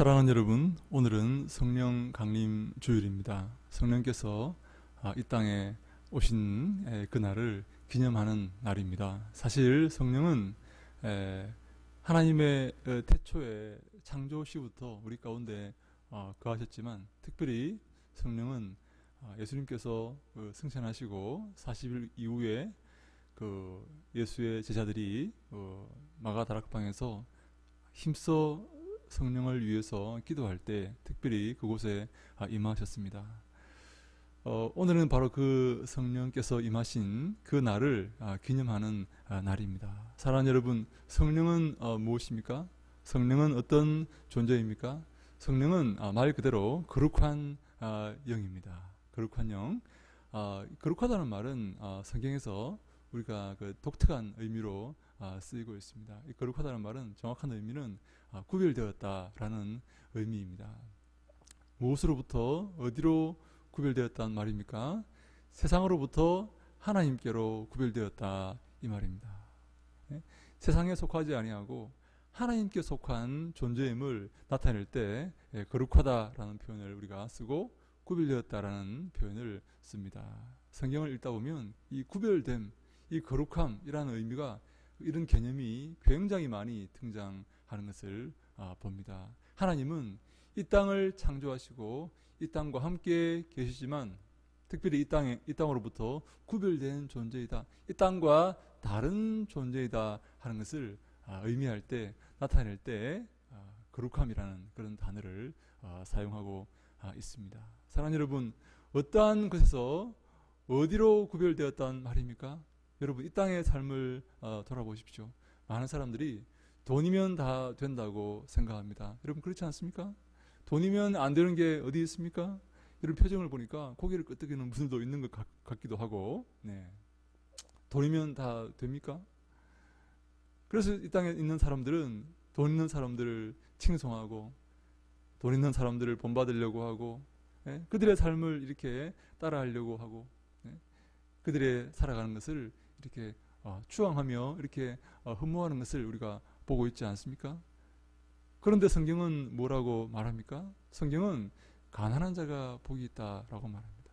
사랑하는 여러분, 오늘은 성령 강림 주일입니다. 성령께서 이 땅에 오신 그날을 기념하는 날입니다. 사실 성령은 하나님의 태초의 창조 시부터 우리 가운데 거하셨지만, 특별히 성령은 예수님께서 승천하시고 40일 이후에 예수의 제자들이 마가다락방에서 힘써 성령을 위해서 기도할 때 특별히 그곳에 임하셨습니다. 오늘은 바로 그 성령께서 임하신 그 날을 기념하는 날입니다. 사랑하는 여러분, 성령은 무엇입니까? 성령은 어떤 존재입니까? 성령은 말 그대로 거룩한 영입니다. 거룩한 영. 거룩하다는 말은 성경에서 우리가 독특한 의미로 쓰이고 있습니다. 이 거룩하다는 말은 정확한 의미는 구별되었다라는 의미입니다. 무엇으로부터 어디로 구별되었다는 말입니까? 세상으로부터 하나님께로 구별되었다, 이 말입니다. 세상에 속하지 아니하고 하나님께 속한 존재임을 나타낼 때 거룩하다라는 표현을 우리가 쓰고 구별되었다라는 표현을 씁니다. 성경을 읽다 보면 이 구별됨, 이 거룩함이라는 의미가, 이런 개념이 굉장히 많이 등장하는 것을 봅니다. 하나님은 이 땅을 창조하시고 이 땅과 함께 계시지만, 특별히 이 땅으로부터 구별된 존재이다, 이 땅과 다른 존재이다 하는 것을 의미할 때, 나타낼 때 거룩함이라는 그런 단어를 사용하고 있습니다. 사랑하는 여러분, 어떠한 것에서 어디로 구별되었단 말입니까? 여러분, 이 땅의 삶을 돌아보십시오. 많은 사람들이 돈이면 다 된다고 생각합니다. 여러분, 그렇지 않습니까? 돈이면 안 되는 게 어디 있습니까? 이런 표정을 보니까 고개를 끄덕이는 분들도 있는 것 같기도 하고, 돈이면 다 됩니까? 그래서 이 땅에 있는 사람들은 돈 있는 사람들을 칭송하고, 돈 있는 사람들을 본받으려고 하고, 그들의 삶을 이렇게 따라하려고 하고, 그들의 살아가는 것을 이렇게 추앙하며 이렇게 흠모하는 것을 우리가 보고 있지 않습니까? 그런데 성경은 뭐라고 말합니까? 성경은 가난한 자가 복이 있다라고 말합니다.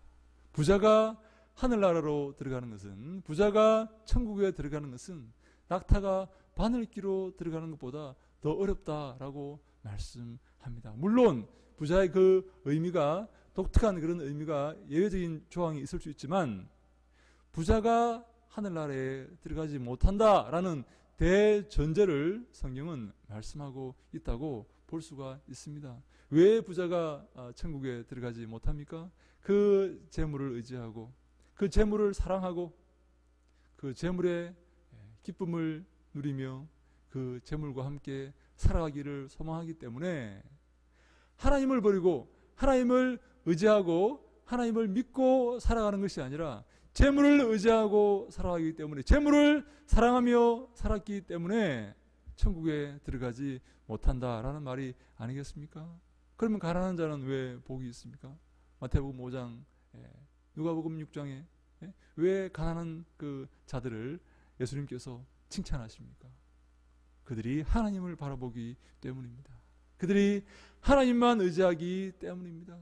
부자가 하늘나라로 들어가는 것은, 부자가 천국에 들어가는 것은 낙타가 바늘 끼로 들어가는 것보다 더 어렵다라고 말씀합니다. 물론 부자의 그 의미가, 독특한 그런 의미가, 예외적인 조항이 있을 수 있지만, 부자가 하늘나라에 들어가지 못한다라는 대전제를 성경은 말씀하고 있다고 볼 수가 있습니다. 왜 부자가 천국에 들어가지 못합니까? 그 재물을 의지하고, 그 재물을 사랑하고, 그 재물의 기쁨을 누리며 그 재물과 함께 살아가기를 소망하기 때문에, 하나님을 버리고 하나님을 의지하고 하나님을 믿고 살아가는 것이 아니라 재물을 의지하고 살아가기 때문에, 재물을 사랑하며 살았기 때문에 천국에 들어가지 못한다라는 말이 아니겠습니까? 그러면 가난한 자는 왜 복이 있습니까? 마태복음 5장, 누가복음 6장에 왜 가난한 그 자들을 예수님께서 칭찬하십니까? 그들이 하나님을 바라보기 때문입니다. 그들이 하나님만 의지하기 때문입니다.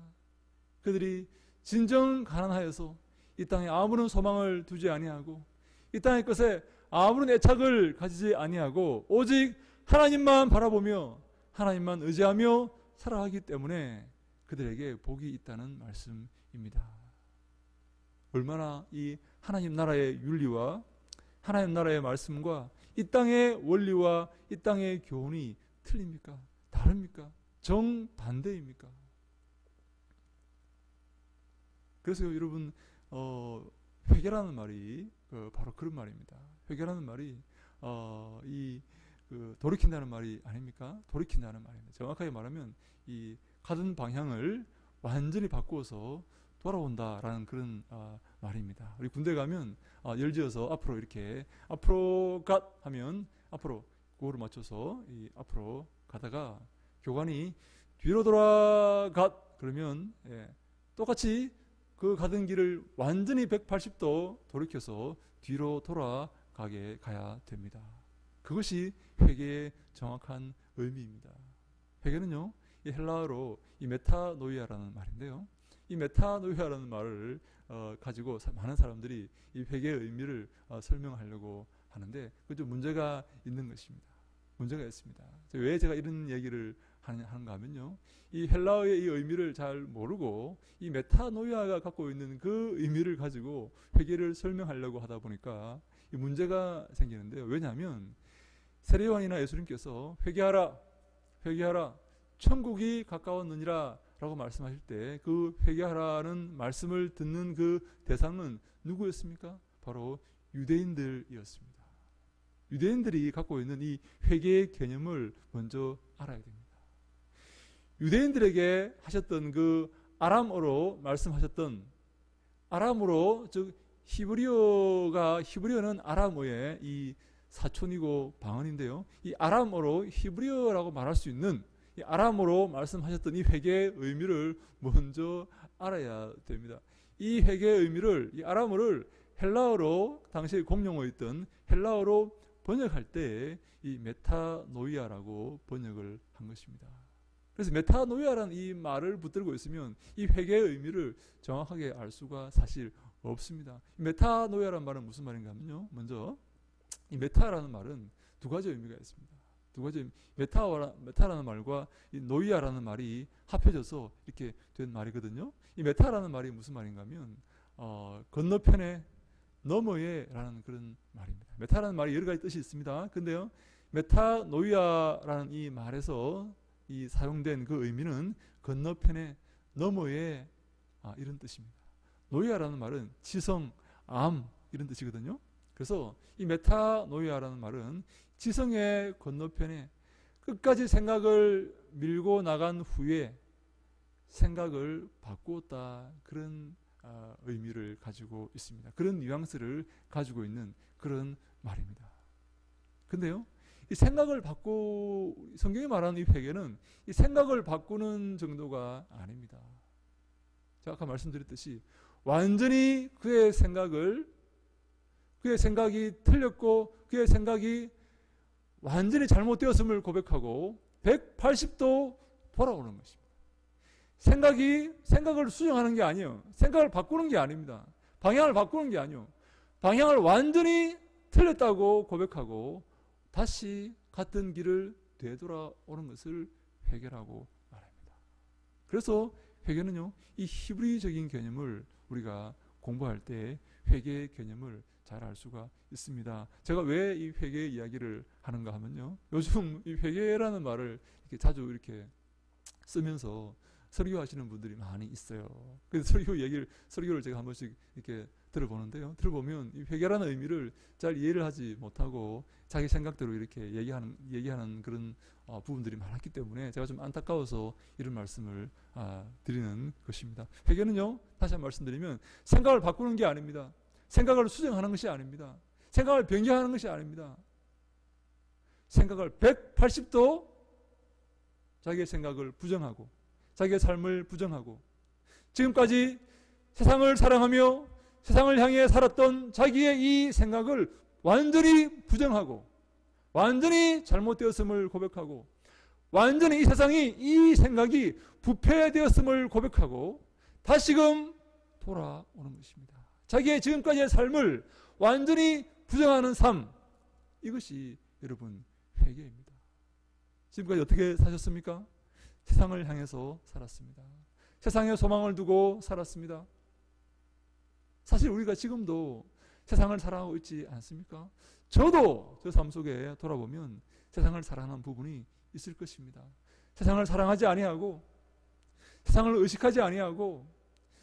그들이 진정 가난하여서 이 땅에 아무런 소망을 두지 아니하고, 이 땅의 것에 아무런 애착을 가지지 아니하고, 오직 하나님만 바라보며 하나님만 의지하며 살아가기 때문에 그들에게 복이 있다는 말씀입니다. 얼마나 이 하나님 나라의 윤리와 하나님 나라의 말씀과 이 땅의 원리와 이 땅의 교훈이 틀립니까? 다릅니까? 정반대입니까? 그래서 여러분, 회개라는 말이 바로 그런 말입니다. 회개라는 말이 돌이킨다는 말이 아닙니까? 돌이킨다는 말입니다. 정확하게 말하면 이 가던 방향을 완전히 바꾸어서 돌아온다라는 그런 말입니다. 우리 군대 가면 열지어서 앞으로 이렇게 앞으로 갓 하면 앞으로 그거를 맞춰서 앞으로 가다가 교관이 뒤로 돌아갓 그러면 똑같이 그 가던 길을 완전히 180도 돌이켜서 뒤로 돌아가게 가야 됩니다. 그것이 회개의 정확한 의미입니다. 회개는요, 이 헬라어로 이 메타노이아라는 말인데요. 이 메타노이아라는 말을 가지고 많은 사람들이 이 회개의 의미를 설명하려고 하는데 그좀 문제가 있는 것입니다. 문제가 있습니다. 왜 제가 이런 얘기를 하는가 하면요. 이 헬라어의 이 의미를 잘 모르고 이 메타노이아가 갖고 있는 그 의미를 가지고 회개를 설명하려고 하다 보니까 이 문제가 생기는데요. 왜냐하면 세례요한이나 예수님께서 회개하라, 회개하라, 천국이 가까웠느니라 라고 말씀하실 때 그 회개하라는 말씀을 듣는 그 대상은 누구였습니까? 바로 유대인들이었습니다. 유대인들이 갖고 있는 이 회개의 개념을 먼저 알아야 됩니다. 유대인들에게 하셨던 그 아람어로 말씀하셨던 아람어로 즉 히브리어는 아람어의 이 사촌이고 방언인데요. 이 아람어로 히브리어라고 말할 수 있는 이 아람어로 말씀하셨던 이 회개의 의미를 먼저 알아야 됩니다. 이 회개의 의미를 이 아람어를 헬라어로 당시에 공용어였던 헬라어로 번역할 때 이 메타노이아라고 번역을 한 것입니다. 그래서 메타노이아라는 이 말을 붙들고 있으면 이 회개의 의미를 정확하게 알 수가 사실 없습니다. 메타노이아라는 말은 무슨 말인가 하면요. 먼저 이 메타라는 말은 두 가지 의미가 있습니다. 두 가지 메타라는 말과 이 노이아라는 말이 합해져서 이렇게 된 말이거든요. 이 메타라는 말이 무슨 말인가 하면 건너편에 너머에라는 그런 말입니다. 메타라는 말이 여러 가지 뜻이 있습니다. 근데요. 메타노이아라는 이 말에서 이 사용된 그 의미는 건너편에 너머에 이런 뜻입니다. 노이아라는 말은 지성, 암 이런 뜻이거든요. 그래서 이 메타노이아라는 말은 지성의 건너편에 끝까지 생각을 밀고 나간 후에 생각을 바꾸었다 그런 의미를 가지고 있습니다. 그런 뉘앙스를 가지고 있는 그런 말입니다. 근데요. 이 생각을 성경이 말하는 이 회개는 이 생각을 바꾸는 정도가 아닙니다. 제가 아까 말씀드렸듯이 완전히 그의 생각이 틀렸고 그의 생각이 완전히 잘못되었음을 고백하고 180도 돌아오는 것입니다. 생각을 수정하는 게 아니에요. 생각을 바꾸는 게 아닙니다. 방향을 바꾸는 게 아니에요. 방향을 완전히 틀렸다고 고백하고 다시 같은 길을 되돌아오는 것을 회개라고 말합니다. 그래서 회개는요, 이 히브리적인 개념을 우리가 공부할 때 회개의 개념을 잘 알 수가 있습니다. 제가 왜 이 회개의 이야기를 하는가 하면요, 요즘 이 회개라는 말을 이렇게 자주 이렇게 쓰면서 설교하시는 분들이 많이 있어요. 그래서 설교를 제가 한 번씩 이렇게 들어보는데요. 들어보면 이 회개라는 의미를 잘 이해를 하지 못하고 자기 생각대로 이렇게 얘기하는 그런 부분들이 많았기 때문에 제가 좀 안타까워서 이런 말씀을 드리는 것입니다. 회개는요, 다시 한번 말씀드리면 생각을 바꾸는 게 아닙니다. 생각을 수정하는 것이 아닙니다. 생각을 변경하는 것이 아닙니다. 생각을 180도 자기의 생각을 부정하고 자기의 삶을 부정하고 지금까지 세상을 사랑하며 세상을 향해 살았던 자기의 이 생각을 완전히 부정하고 완전히 잘못되었음을 고백하고 완전히 이 생각이 부패되었음을 고백하고 다시금 돌아오는 것입니다. 자기의 지금까지의 삶을 완전히 부정하는 삶, 이것이 여러분 회개입니다. 지금까지 어떻게 사셨습니까? 세상을 향해서 살았습니다. 세상에 소망을 두고 살았습니다. 사실 우리가 지금도 세상을 사랑하고 있지 않습니까? 저도 저 삶 속에 돌아보면 세상을 사랑하는 부분이 있을 것입니다. 세상을 사랑하지 아니하고 세상을 의식하지 아니하고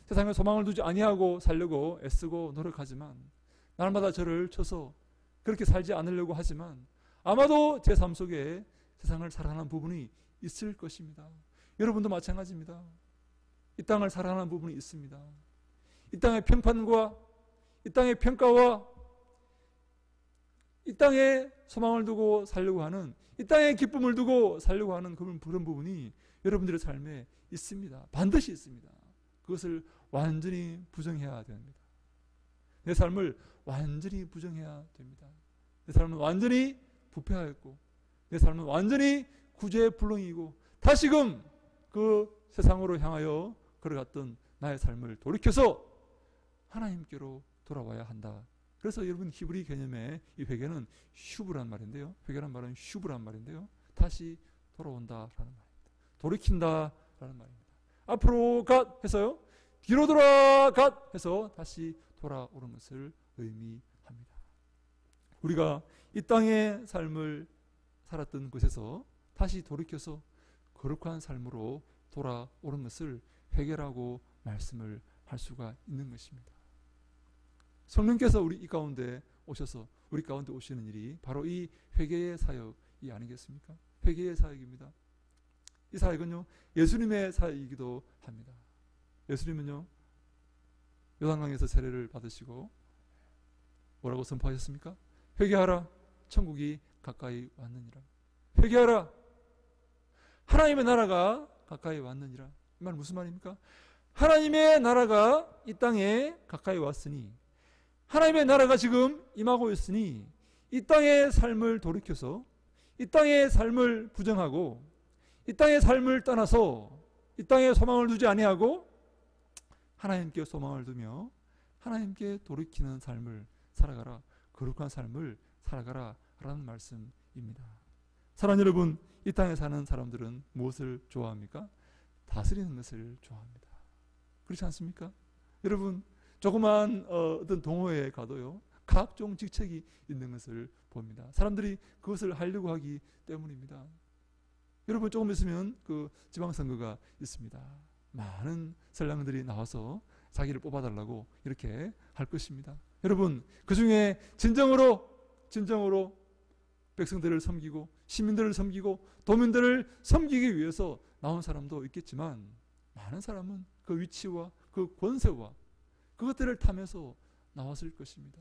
세상에 소망을 두지 아니하고 살려고 애쓰고 노력하지만 날마다 저를 쳐서 그렇게 살지 않으려고 하지만 아마도 제 삶 속에 세상을 사랑하는 부분이 있을 것입니다. 여러분도 마찬가지입니다. 이 땅을 사랑하는 부분이 있습니다. 이 땅의 평판과 이 땅의 평가와 이 땅에 소망을 두고 살려고 하는 이 땅에 기쁨을 두고 살려고 하는 그런 부분이 여러분들의 삶에 있습니다. 반드시 있습니다. 그것을 완전히 부정해야 됩니다. 내 삶을 완전히 부정해야 됩니다. 내 삶은 완전히 부패하였고 내 삶은 완전히 구제불능이고 다시금 그 세상으로 향하여 걸어갔던 나의 삶을 돌이켜서 하나님께로 돌아와야 한다. 그래서 여러분 히브리 개념의 이 회개는 슈브란 말인데요. 회개란 말은 슈브란 말인데요. 다시 돌아온다라는 말입니다. 돌이킨다라는 말입니다. 앞으로 갓 해서요. 뒤로 돌아갓 해서 다시 돌아오는 것을 의미합니다. 우리가 이 땅의 삶을 살았던 곳에서 다시 돌이켜서 거룩한 삶으로 돌아오는 것을 회개라고 말씀을 할 수가 있는 것입니다. 성령께서 우리 이 가운데 오셔서 우리 가운데 오시는 일이 바로 이 회개의 사역이 아니겠습니까? 회개의 사역입니다. 이 사역은요, 예수님의 사역이기도 합니다. 예수님은요, 요단강에서 세례를 받으시고 뭐라고 선포하셨습니까? 회개하라, 천국이 가까이 왔느니라. 회개하라, 하나님의 나라가 가까이 왔느니라. 이 말은 무슨 말입니까? 하나님의 나라가 이 땅에 가까이 왔으니, 하나님의 나라가 지금 임하고 있으니 이 땅의 삶을 돌이켜서 이 땅의 삶을 부정하고 이 땅의 삶을 떠나서 이 땅에 소망을 두지 아니하고 하나님께 소망을 두며 하나님께 돌이키는 삶을 살아가라, 거룩한 삶을 살아가라 라는 말씀입니다. 사랑하는 여러분, 이 땅에 사는 사람들은 무엇을 좋아합니까? 다스리는 것을 좋아합니다. 그렇지 않습니까? 여러분, 조그만 어떤 동호회에 가도요, 각종 직책이 있는 것을 봅니다. 사람들이 그것을 하려고 하기 때문입니다. 여러분, 조금 있으면 그 지방선거가 있습니다. 많은 선량들이 나와서 자기를 뽑아달라고 이렇게 할 것입니다. 여러분, 그 중에 진정으로 백성들을 섬기고 시민들을 섬기고 도민들을 섬기기 위해서 나온 사람도 있겠지만, 많은 사람은 그 위치와 그 권세와 그것들을 탐해서 나왔을 것입니다.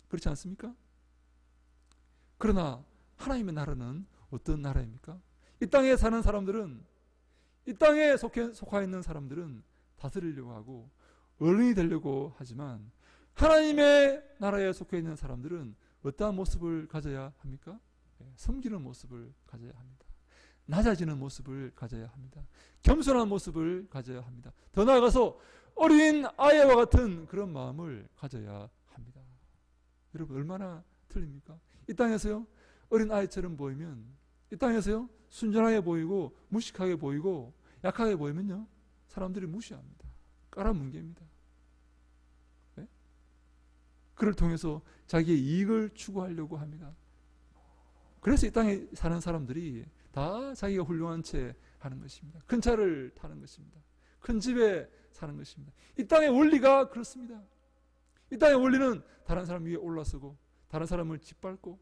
그렇지 않습니까? 그러나 하나님의 나라는 어떤 나라입니까? 이 땅에 사는 사람들은, 이 땅에 속하 있는 사람들은 다스리려고 하고 어른이 되려고 하지만, 하나님의 나라에 속해 있는 사람들은 어떠한 모습을 가져야 합니까? 섬기는 모습을 가져야 합니다. 낮아지는 모습을 가져야 합니다. 겸손한 모습을 가져야 합니다. 더 나아가서 어린 아이와 같은 그런 마음을 가져야 합니다. 여러분, 얼마나 틀립니까? 이 땅에서요, 어린 아이처럼 보이면, 이 땅에서요, 순전하게 보이고 무식하게 보이고 약하게 보이면요, 사람들이 무시합니다. 깔아뭉개입니다. 네? 그를 통해서 자기의 이익을 추구하려고 합니다. 그래서 이 땅에 사는 사람들이 다 자기가 훌륭한 채 하는 것입니다. 큰 차를 타는 것입니다. 큰 집에 사는 것입니다. 이 땅의 원리가 그렇습니다. 이 땅의 원리는 다른 사람 위에 올라서고 다른 사람을 짓밟고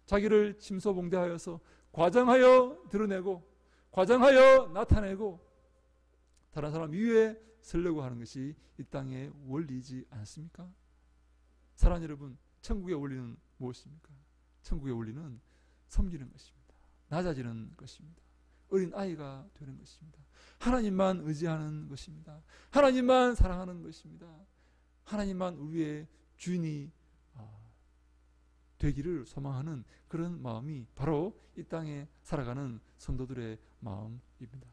자기를 침소봉대하여서 과장하여 드러내고 과장하여 나타내고 다른 사람 위에 서려고 하는 것이 이 땅의 원리이지 않습니까? 사랑하는 여러분, 천국의 원리는 무엇입니까? 천국의 원리는 섬기는 것입니다. 낮아지는 것입니다. 어린 아이가 되는 것입니다. 하나님만 의지하는 것입니다. 하나님만 사랑하는 것입니다. 하나님만 우리의 주인이 되기를 소망하는 그런 마음이 바로 이 땅에 살아가는 성도들의 마음입니다.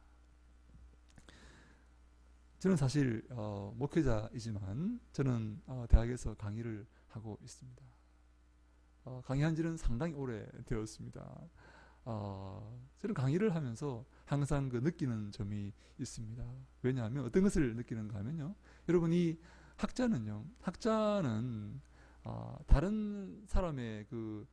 저는 사실 목회자이지만 저는 대학에서 강의를 하고 있습니다. 강의한 지는 상당히 오래 되었습니다. 저는 강의를 하면서 항상 그 느끼는 점이 있습니다. 왜냐하면 어떤 것을 느끼는가 하면요, 여러분, 이 학자는 다른 사람의 그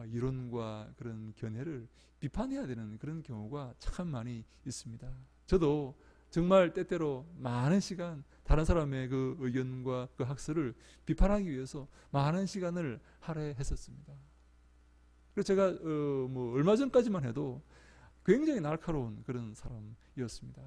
이론과 그런 견해를 비판해야 되는 그런 경우가 참 많이 있습니다. 저도 정말 때때로 많은 시간 다른 사람의 그 의견과 그 학설을 비판하기 위해서 많은 시간을 할애했었습니다. 그래서 제가 얼마 전까지만 해도 굉장히 날카로운 그런 사람이었습니다.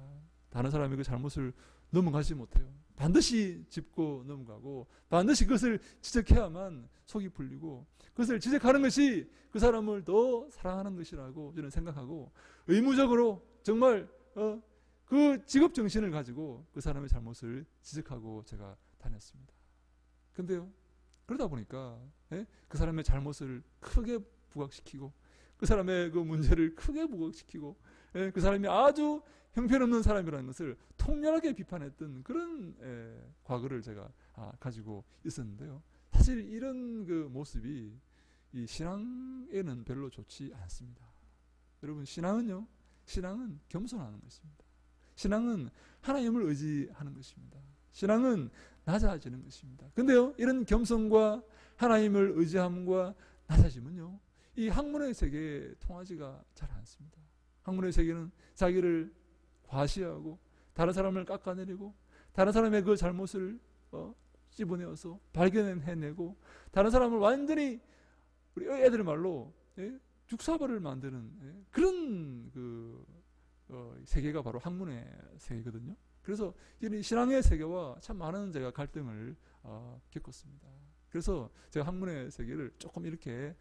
다른 사람의 그 잘못을 넘어가지 못해요. 반드시 짚고 넘어가고 반드시 그것을 지적해야만 속이 풀리고 그것을 지적하는 것이 그 사람을 더 사랑하는 것이라고 저는 생각하고 의무적으로 정말 그 직업 정신을 가지고 그 사람의 잘못을 지적하고 제가 다녔습니다. 근데요, 그러다 보니까 그 사람의 잘못을 크게 부각시키고 그 사람의 그 문제를 크게 부각시키고 그 사람이 아주 형편없는 사람이라는 것을 통렬하게 비판했던 그런 과거를 제가 가지고 있었는데요. 사실 이런 그 모습이 이 신앙에는 별로 좋지 않습니다. 여러분, 신앙은요, 신앙은 겸손하는 것입니다. 신앙은 하나님을 의지하는 것입니다. 신앙은 낮아지는 것입니다. 근데요, 이런 겸손과 하나님을 의지함과 낮아짐은요, 이 학문의 세계에 통하지가 잘 않습니다. 학문의 세계는 자기를 과시하고 다른 사람을 깎아내리고 다른 사람의 그 잘못을 찝어내어서 발견해내고 다른 사람을 완전히 우리 애들 말로 죽사발을 만드는 그런 그 세계가 바로 학문의 세계거든요. 그래서 이 신앙의 세계와 참 많은 제가 갈등을 겪었습니다. 그래서 제가 학문의 세계를 조금 이렇게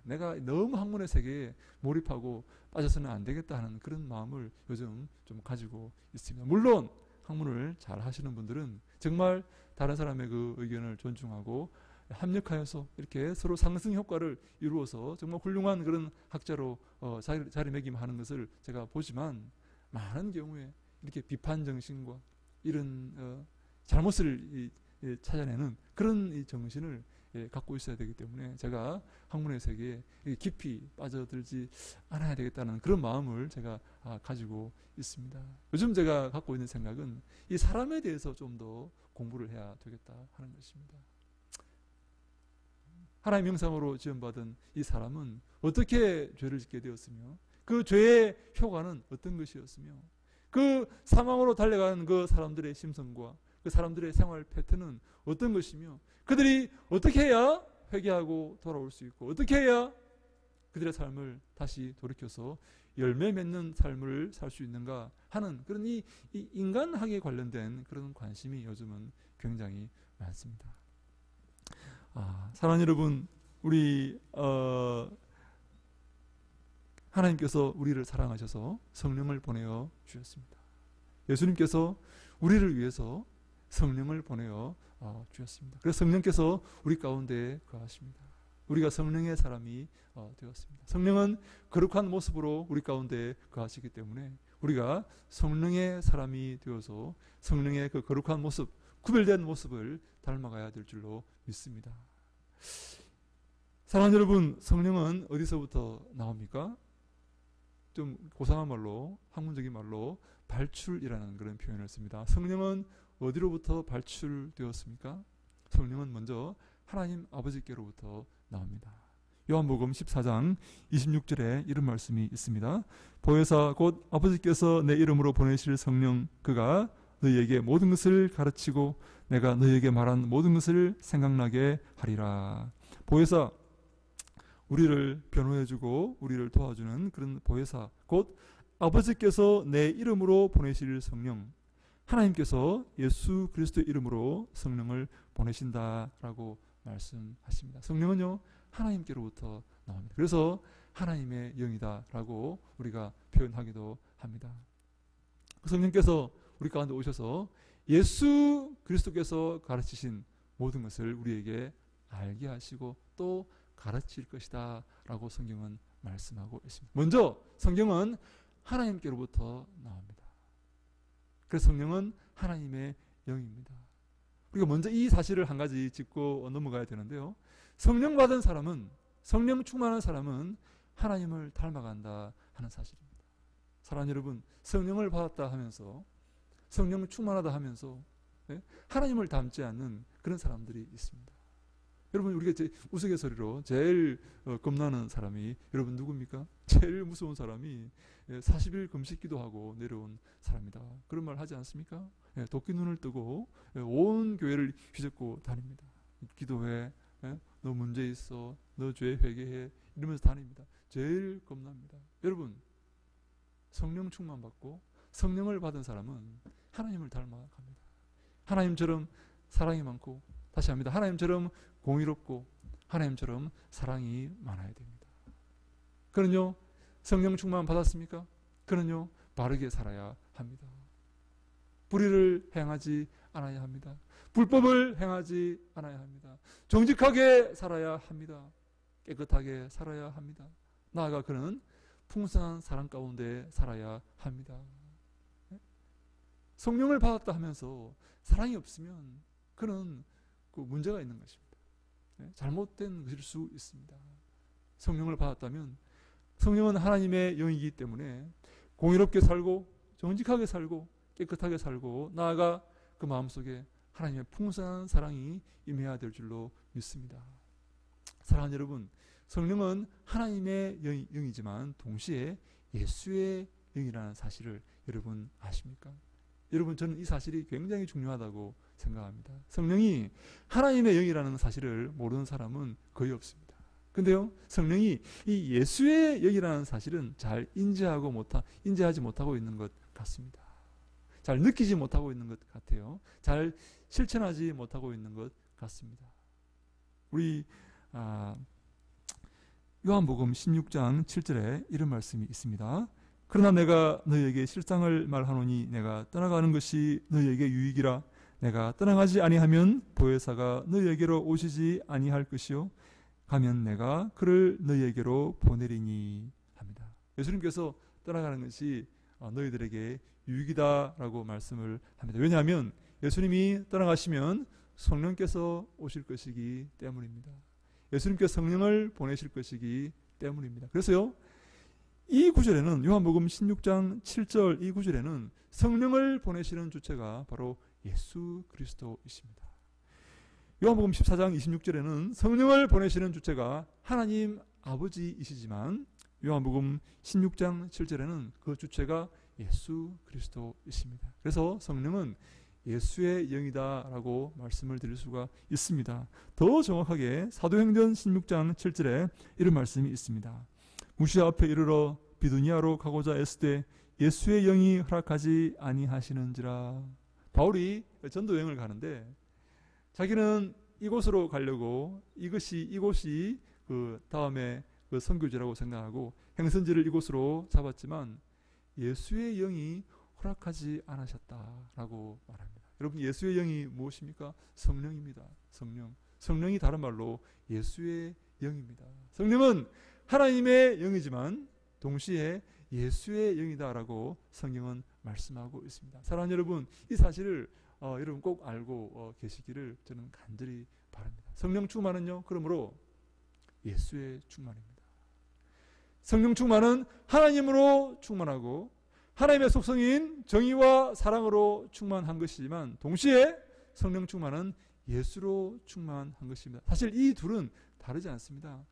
내가 너무 학문의 세계에 몰입하고 빠져서는 안 되겠다 하는 그런 마음을 요즘 좀 가지고 있습니다. 물론 학문을 잘 하시는 분들은 정말 다른 사람의 그 의견을 존중하고 합력하여서 이렇게 서로 상승 효과를 이루어서 정말 훌륭한 그런 학자로 자리매김하는 것을 제가 보지만, 많은 경우에 이렇게 비판 정신과 이런 잘못을 찾아내는 그런 이 정신을 갖고 있어야 되기 때문에 제가 학문의 세계에 깊이 빠져들지 않아야 되겠다는 그런 마음을 제가 가지고 있습니다. 요즘 제가 갖고 있는 생각은 이 사람에 대해서 좀 더 공부를 해야 되겠다 하는 것입니다. 하나님의 형상으로 지음받은 이 사람은 어떻게 죄를 짓게 되었으며 그 죄의 효과는 어떤 것이었으며 그 사망으로 달려가는 그 사람들의 심성과 그 사람들의 생활 패턴은 어떤 것이며 그들이 어떻게 해야 회개하고 돌아올 수 있고 어떻게 해야 그들의 삶을 다시 돌이켜서 열매 맺는 삶을 살 수 있는가 하는 그런 이 인간학에 관련된 그런 관심이 요즘은 굉장히 많습니다. 사랑하는 여러분, 우리 하나님께서 우리를 사랑하셔서 성령을 보내어 주셨습니다. 예수님께서 우리를 위해서 성령을 보내어 주셨습니다. 그래서 성령께서 우리 가운데 거하십니다. 우리가 성령의 사람이 되었습니다. 성령은 거룩한 모습으로 우리 가운데 거하시기 때문에 우리가 성령의 사람이 되어서 성령의 그 거룩한 모습, 구별된 모습을 닮아가야 될 줄로 믿습니다. 사랑하는 여러분, 성령은 어디서부터 나옵니까? 좀 고상한 말로, 학문적인 말로 발출이라는 그런 표현을 씁니다. 성령은 어디로부터 발출되었습니까? 성령은 먼저 하나님 아버지께로부터 나옵니다. 요한복음 14장 26절에 이런 말씀이 있습니다. 보혜사 곧 아버지께서 내 이름으로 보내실 성령 그가 너희에게 모든 것을 가르치고 내가 너희에게 말한 모든 것을 생각나게 하리라. 보혜사, 우리를 변호해주고 우리를 도와주는 그런 보혜사, 곧 아버지께서 내 이름으로 보내실 성령, 하나님께서 예수 그리스도의 이름으로 성령을 보내신다라고 말씀하십니다. 성령은요, 하나님께로부터 나옵니다. 그래서 하나님의 영이다라고 우리가 표현하기도 합니다. 성령께서 우리 가운데 오셔서 예수 그리스도께서 가르치신 모든 것을 우리에게 알게 하시고 또 가르칠 것이다 라고 성경은 말씀하고 있습니다. 먼저 성경은 하나님께로부터 나옵니다. 그래서 성령은 하나님의 영입니다. 우리가 먼저 이 사실을 한 가지 짚고 넘어가야 되는데요. 성령 받은 사람은, 성령 충만한 사람은 하나님을 닮아간다 하는 사실입니다. 사랑하는 여러분, 성령을 받았다 하면서, 성령 충만하다 하면서 하나님을 닮지 않는 그런 사람들이 있습니다. 여러분, 우리가 우스갯소리로 제일 겁나는 사람이 여러분 누굽니까? 제일 무서운 사람이 40일 금식 기도하고 내려온 사람이다. 그런 말 하지 않습니까? 도끼 눈을 뜨고 온 교회를 휘젓고 다닙니다. 기도해, 너 문제 있어, 너 죄 회개해, 이러면서 다닙니다. 제일 겁납니다. 여러분, 성령 충만 받고 성령을 받은 사람은 하나님을 닮아갑니다. 하나님처럼 사랑이 많고, 다시 합니다. 하나님처럼 공의롭고 하나님처럼 사랑이 많아야 됩니다. 그는요, 성령 충만 받았습니까? 그는요, 바르게 살아야 합니다. 불의를 행하지 않아야 합니다. 불법을 행하지 않아야 합니다. 정직하게 살아야 합니다. 깨끗하게 살아야 합니다. 나아가 그는 풍성한 사랑 가운데 살아야 합니다. 성령을 받았다 하면서 사랑이 없으면 그는 그 문제가 있는 것입니다. 잘못된 것일 수 있습니다. 성령을 받았다면 성령은 하나님의 영이기 때문에 공의롭게 살고 정직하게 살고 깨끗하게 살고 나아가 그 마음속에 하나님의 풍성한 사랑이 임해야 될 줄로 믿습니다. 사랑하는 여러분, 성령은 하나님의 영이지만 동시에 예수의 영이라는 사실을 여러분 아십니까? 여러분, 저는 이 사실이 굉장히 중요하다고 생각합니다. 성령이 하나님의 영이라는 사실을 모르는 사람은 거의 없습니다. 근데요, 성령이 이 예수의 영이라는 사실은 잘 인지하지 못하고 있는 것 같습니다. 잘 느끼지 못하고 있는 것 같아요. 잘 실천하지 못하고 있는 것 같습니다. 우리 요한복음 16장 7절에 이런 말씀이 있습니다. 그러나 내가 너희에게 실상을 말하노니 내가 떠나가는 것이 너희에게 유익이라. 내가 떠나가지 아니하면 보혜사가 너희에게로 오시지 아니할 것이요 가면 내가 그를 너희에게로 보내리니 합니다. 예수님께서 떠나가는 것이 너희들에게 유익이다라고 말씀을 합니다. 왜냐하면 예수님이 떠나가시면 성령께서 오실 것이기 때문입니다. 예수님께서 성령을 보내실 것이기 때문입니다. 그래서요, 이 구절에는 요한복음 16장 7절 이 구절에는 성령을 보내시는 주체가 바로 예수 그리스도이십니다. 요한복음 14장 26절에는 성령을 보내시는 주체가 하나님 아버지이시지만 요한복음 16장 7절에는 그 주체가 예수 그리스도이십니다. 그래서 성령은 예수의 영이다라고 말씀을 드릴 수가 있습니다. 더 정확하게 사도행전 16장 7절에 이런 말씀이 있습니다. 무시아 앞에 이르러 비두니아로 가고자 애쓰되 예수의 영이 허락하지 아니하시는지라. 바울이 전도 여행을 가는데 자기는 이곳으로 가려고 이곳이 그 다음에 그 선교지라고 생각하고 행선지를 이곳으로 잡았지만 예수의 영이 허락하지 않으셨다라고 말합니다. 여러분, 예수의 영이 무엇입니까? 성령입니다. 성령이 다른 말로 예수의 영입니다. 성령은 하나님의 영이지만 동시에 예수의 영이다라고 성경은 말씀하고 있습니다. 사랑하는 여러분, 이 사실을 여러분 꼭 알고 계시기를 저는 간절히 바랍니다. 성령 충만은요, 그러므로 예수의 충만입니다. 성령 충만은 하나님으로 충만하고 하나님의 속성인 정의와 사랑으로 충만한 것이지만 동시에 성령 충만은 예수로 충만한 것입니다. 사실 이 둘은 다르지 않습니다.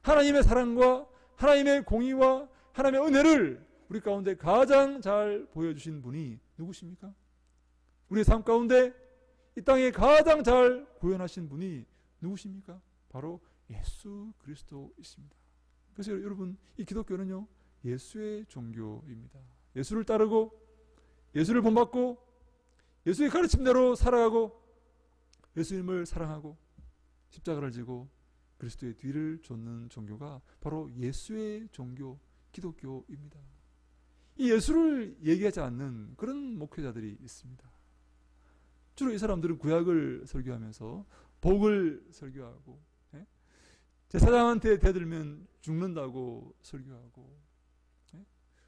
하나님의 사랑과 하나님의 공의와 하나님의 은혜를 우리 가운데 가장 잘 보여주신 분이 누구십니까? 우리의 삶 가운데 이 땅에 가장 잘 구현하신 분이 누구십니까? 바로 예수 그리스도이십니다. 그래서 여러분, 이 기독교는요, 예수의 종교입니다. 예수를 따르고 예수를 본받고 예수의 가르침대로 살아가고 예수님을 사랑하고 십자가를 지고 그리스도의 뒤를 좇는 종교가 바로 예수의 종교, 기독교입니다. 이 예수를 얘기하지 않는 그런 목회자들이 있습니다. 주로 이 사람들은 구약을 설교하면서 복을 설교하고 제사장한테 대들면 죽는다고 설교하고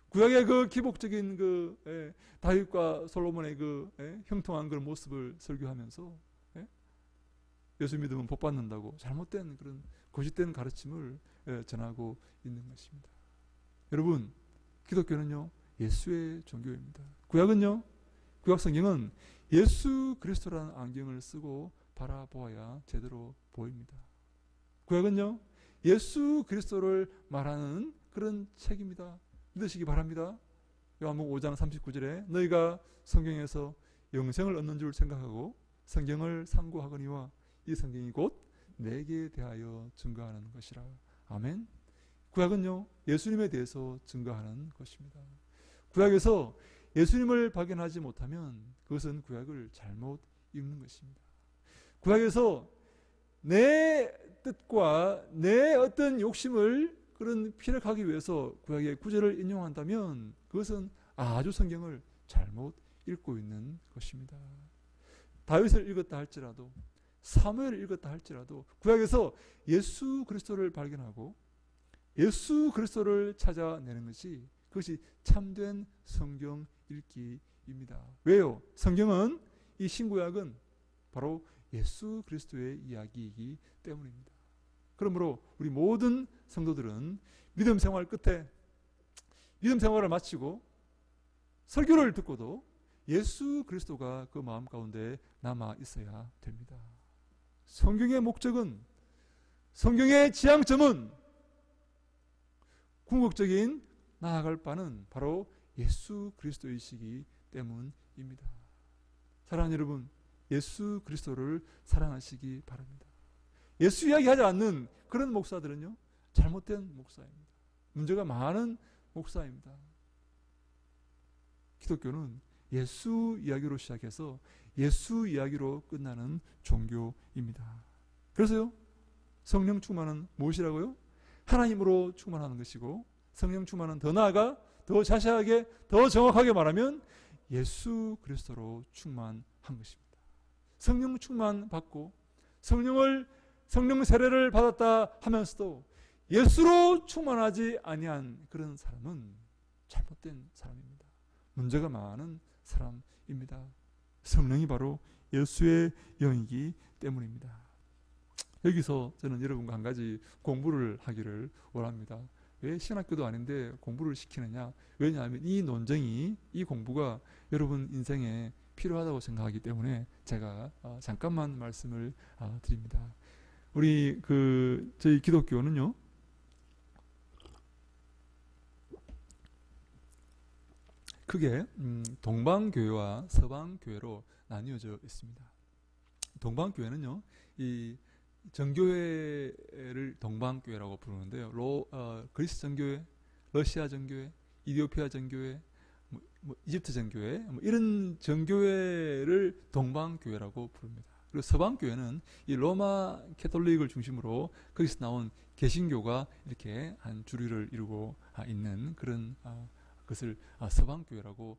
구약의 그 기복적인 그 다윗과 솔로몬의 그 형통한 그런 모습을 설교하면서 예수 믿으면 복 받는다고 잘못된 그런 거짓된 가르침을 전하고 있는 것입니다. 여러분, 기독교는요, 예수의 종교입니다. 구약은요, 구약 성경은 예수 그리스도라는 안경을 쓰고 바라보아야 제대로 보입니다. 구약은요, 예수 그리스도를 말하는 그런 책입니다. 믿으시기 바랍니다. 요한복음 5장 39절에 너희가 성경에서 영생을 얻는 줄 생각하고 성경을 상고하거니와 이 성경이 곧 내게 대하여 증거하는 것이라. 아멘. 구약은요, 예수님에 대해서 증거하는 것입니다. 구약에서 예수님을 발견하지 못하면 그것은 구약을 잘못 읽는 것입니다. 구약에서 내 뜻과 내 어떤 욕심을 그런 피력하기 위해서 구약의 구절을 인용한다면 그것은 아주 성경을 잘못 읽고 있는 것입니다. 다윗을 읽었다 할지라도 사무엘을 읽었다 할지라도 구약에서 예수 그리스도를 발견하고 예수 그리스도를 찾아내는 것이, 그것이 참된 성경 읽기입니다. 왜요? 성경은, 이 신구약은 바로 예수 그리스도의 이야기이기 때문입니다. 그러므로 우리 모든 성도들은 믿음 생활 끝에, 믿음 생활을 마치고 설교를 듣고도 예수 그리스도가 그 마음 가운데 남아 있어야 됩니다. 성경의 목적은, 성경의 지향점은, 궁극적인 나아갈 바는 바로 예수 그리스도이시기 때문입니다. 사랑하는 여러분, 예수 그리스도를 사랑하시기 바랍니다. 예수 이야기하지 않는 그런 목사들은요, 잘못된 목사입니다. 문제가 많은 목사입니다. 기독교는 예수 이야기로 시작해서 예수 이야기로 끝나는 종교입니다. 그래서요, 성령 충만은 무엇이라고요? 하나님으로 충만하는 것이고, 성령 충만은 더 나아가 더 자세하게 더 정확하게 말하면 예수 그리스도로 충만한 것입니다. 성령 충만 받고 성령 세례를 받았다 하면서도 예수로 충만하지 아니한 그런 사람은 잘못된 사람입니다. 문제가 많은 사람입니다. 성령이 바로 예수의 영이기 때문입니다. 여기서 저는 여러분과 한 가지 공부를 하기를 원합니다. 왜 신학교도 아닌데 공부를 시키느냐? 왜냐하면 이 논쟁이, 이 공부가 여러분 인생에 필요하다고 생각하기 때문에 제가 잠깐만 말씀을 드립니다. 저희 기독교는요, 크게 동방교회와 서방교회로 나뉘어져 있습니다. 동방교회는요, 이 정교회를 동방교회라고 부르는데요. 그리스 정교회, 러시아 정교회, 이디오피아 정교회, 이집트 정교회, 이런 정교회를 동방교회라고 부릅니다. 그리고 서방교회는 이 로마 캐톨릭을 중심으로 거기서 나온 개신교가 이렇게 한 주류를 이루고 있는 그런 것을 서방교회라고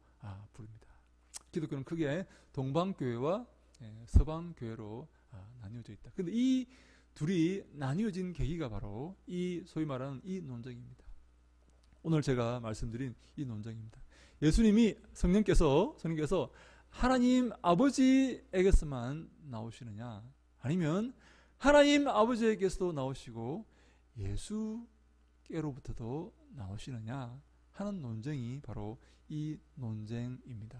부릅니다. 기독교는 크게 동방교회와 서방교회로 나뉘어져 있다. 그런데 이 둘이 나뉘어진 계기가 바로 이 소위 말하는 이 논쟁입니다. 오늘 제가 말씀드린 이 논쟁입니다. 예수님이 성령께서 하나님 아버지에게서만 나오시느냐, 아니면 하나님 아버지에게서도 나오시고 예수께로부터도 나오시느냐 하는 논쟁이 바로 이 논쟁입니다.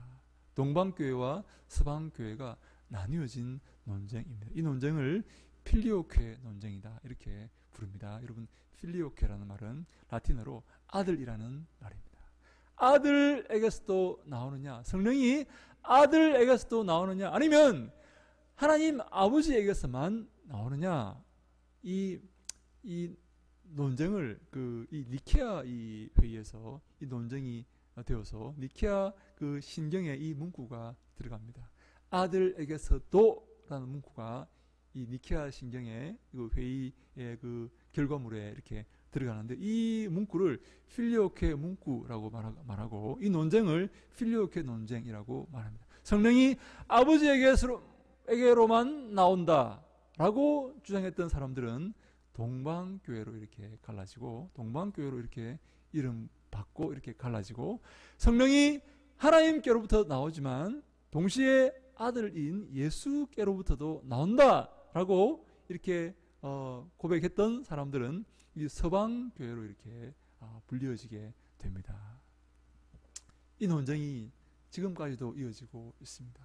동방교회와 서방교회가 나뉘어진 논쟁입니다. 이 논쟁을 필리오케 논쟁이다 이렇게 부릅니다. 여러분, 필리오케라는 말은 라틴어로 아들이라는 말입니다. 아들에게서도 나오느냐, 성령이 아들에게서도 나오느냐, 아니면 하나님 아버지에게서만 나오느냐, 이 논쟁을 이 니케아 이 회의에서 이 논쟁이 되어서 니케아 그 신경에 이 문구가 들어갑니다. 아들에게서도 라는 문구가 이 니케아 신경의 그 회의의 그 결과물에 이렇게 들어가는데, 이 문구를 필리오케 문구라고 말하고 이 논쟁을 필리오케 논쟁이라고 말합니다. 성령이 아버지에게로만 나온다라고 주장했던 사람들은 동방교회로 이렇게 갈라지고, 동방교회로 이렇게 이름 받고 이렇게 갈라지고, 성령이 하나님께로부터 나오지만 동시에 아들인 예수께로부터도 나온다라고 이렇게 고백했던 사람들은 이 서방교회로 이렇게 불리어지게 됩니다. 이 논쟁이 지금까지도 이어지고 있습니다.